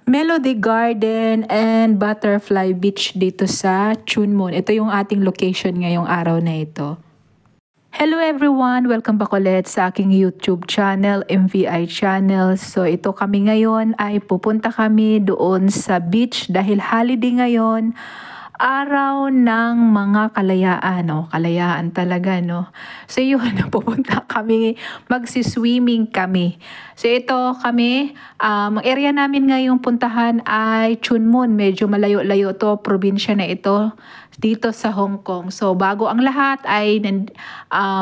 Melody Garden and Butterfly Beach dito sa Chunmun. Ito yung ating location ngayong araw na ito. Hello everyone! Welcome back ulit sa aking YouTube channel, MVI channel. So ito kami ngayon ay pupunta kami doon sa beach dahil holiday ngayon. Araw ng mga kalayaan, no? Kalayaan talaga, no? So yun, pupunta kami, magsiswimming kami. So ito kami, ang area namin ngayong puntahan ay Chunmun. Medyo malayo-layo to, probinsya na ito dito sa Hong Kong. So bago ang lahat ay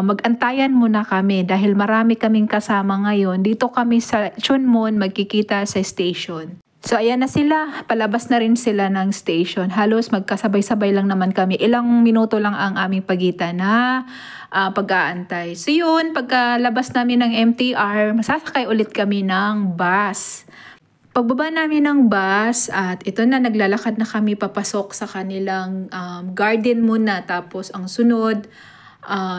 mag-antayan muna kami dahil marami kaming kasama ngayon. Dito kami sa Chunmun magkikita sa station. So ayan na sila, palabas na rin sila ng station. Halos magkasabay-sabay lang naman kami. Ilang minuto lang ang aming pagitan na pag-aantay. So yun, pagkalabas namin ng MTR, masasakay ulit kami ng bus. Pagbaba namin ng bus at ito na, naglalakad na kami papasok sa kanilang garden muna. Tapos ang sunod,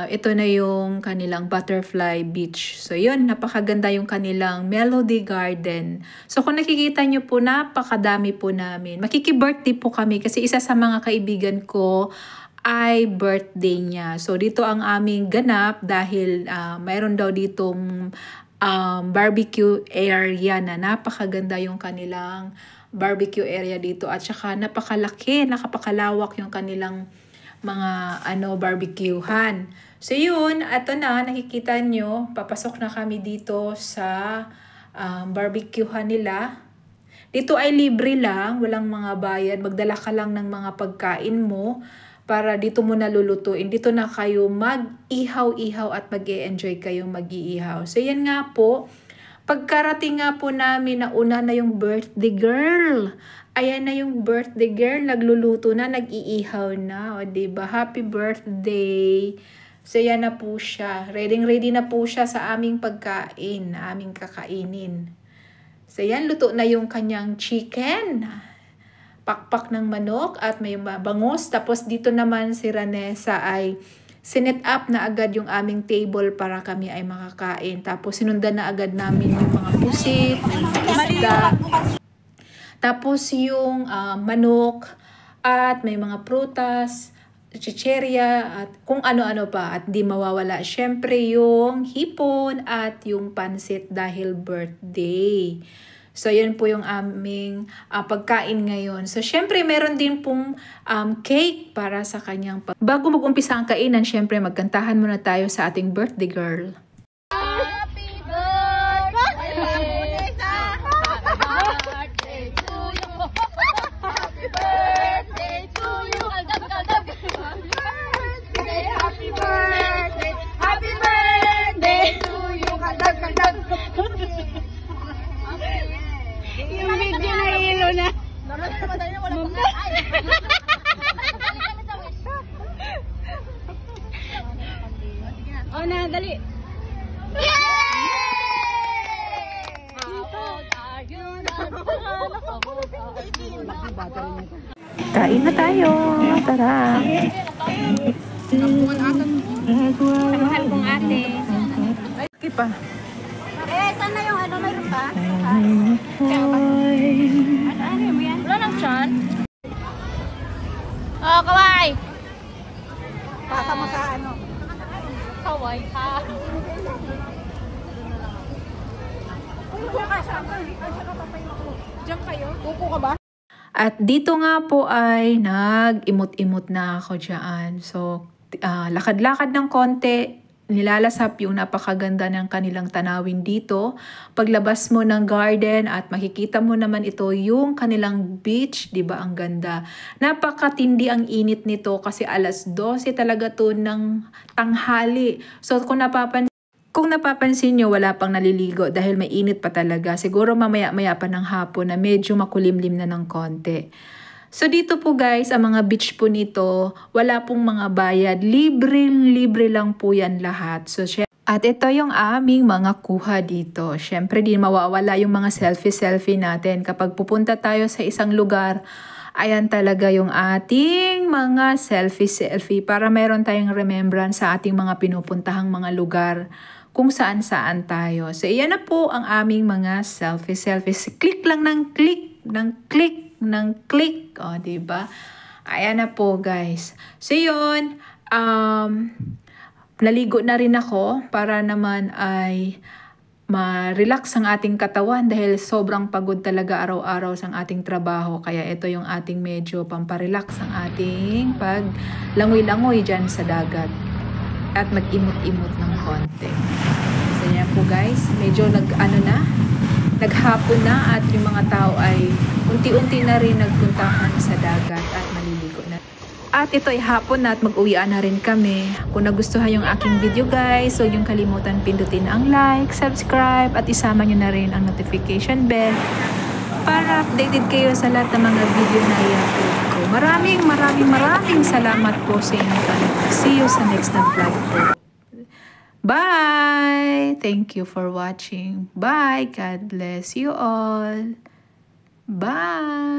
ito na yung kanilang Butterfly Beach. So yun, napakaganda yung kanilang Melody Garden. So kung nakikita nyo po, napakadami po namin. Makiki-birthday po kami kasi isa sa mga kaibigan ko ay birthday niya. So dito ang aming ganap dahil mayroon daw ditong barbecue area na napakaganda yung kanilang barbecue area dito. At saka napakalaki, nakapakalawak yung kanilang mga barbecuehan. So yun, ito na, nakikita nyo, papasok na kami dito sa barbecuehan nila. Dito ay libre lang, walang mga bayad, magdala ka lang ng mga pagkain mo para dito mo nalulutuin. Dito na kayo mag-ihaw-ihaw at mag-e-enjoy kayong mag-iihaw. So yan nga po, pagkarating nga po namin na una na yung birthday girl. Ayan na yung birthday girl, nagluluto na, nag-iihaw na. O diba? Happy birthday! So yan na po siya. Ready na po siya sa aming pagkain, aming kakainin. So yan, luto na yung kanyang chicken. Pakpak ng manok at may bangus. Tapos dito naman si Ranessa ay sinet up na agad yung aming table para kami ay makakain. Tapos sinundan na agad namin yung mga pusit, isda. Tapos yung manok at may mga prutas, chicherya at kung ano-ano pa at di mawawala. Syempre yung hipon at yung pansit dahil birthday. So yun po yung aming pagkain ngayon. So syempre meron din pong cake para sa kanyang bago mag-umpisa ang kainan, syempre magkantahan muna tayo sa ating birthday girl. Yung video na ilo na. Oh na, dali. Kain na tayo. Tara. Mahal kong ate. Okay pa. Sana yung mayroon pa? Ano mo yan? Wala nang chan? Oh, kawai! Pasa mo sa kawai ha? Diyan kayo? Upo ka ba? At dito nga po ay nag-imot-imot na ako dyan. So, lakad-lakad ng konti. Nilalasap yung napakaganda ng kanilang tanawin dito. Paglabas mo ng garden at makikita mo naman ito yung kanilang beach, 'di ba? Ang ganda. Napakatindi ang init nito kasi alas 12 talaga to ng tanghali. So kung napapansin nyo, wala pang naliligo dahil may init pa talaga. Siguro mamaya-maya pa ng hapon na medyo makulimlim na ng konti. So dito po guys, ang mga beach po nito, wala pong mga bayad. Libre lang po yan lahat. So, at ito yung aming mga kuha dito. Syempre di mawawala yung mga selfie natin. Kapag pupunta tayo sa isang lugar, ayan talaga yung ating mga selfie para meron tayong remembrance sa ating mga pinupuntahang mga lugar kung saan tayo. So, iyan na po ang aming mga selfie. Click lang ng click ng click. O, diba? Ayan na po, guys. So, yun. Naligo na rin ako para naman ay ma-relax ang ating katawan dahil sobrang pagod talaga araw-araw sa ating trabaho. Kaya ito yung ating medyo pamparelax ang ating paglangoy-langoy dyan sa dagat. At mag-imot-imot ng konti. So yan po guys, medyo naghapon na at yung mga tao ay unti-unti na rin nagpuntahan sa dagat at maliligo na. At ito ay hapon na at mag-uwian na rin kami. Kung nagustuhan yung aking video guys, huwag yung kalimutan pindutin ang like, subscribe at isama nyo na rin ang notification bell para updated kayo sa lahat ng mga video na i-upload ko. Maraming salamat po sa inyong panonood. See you sa next na vlog po. Bye! Thank you for watching. Bye! God bless you all. Bye!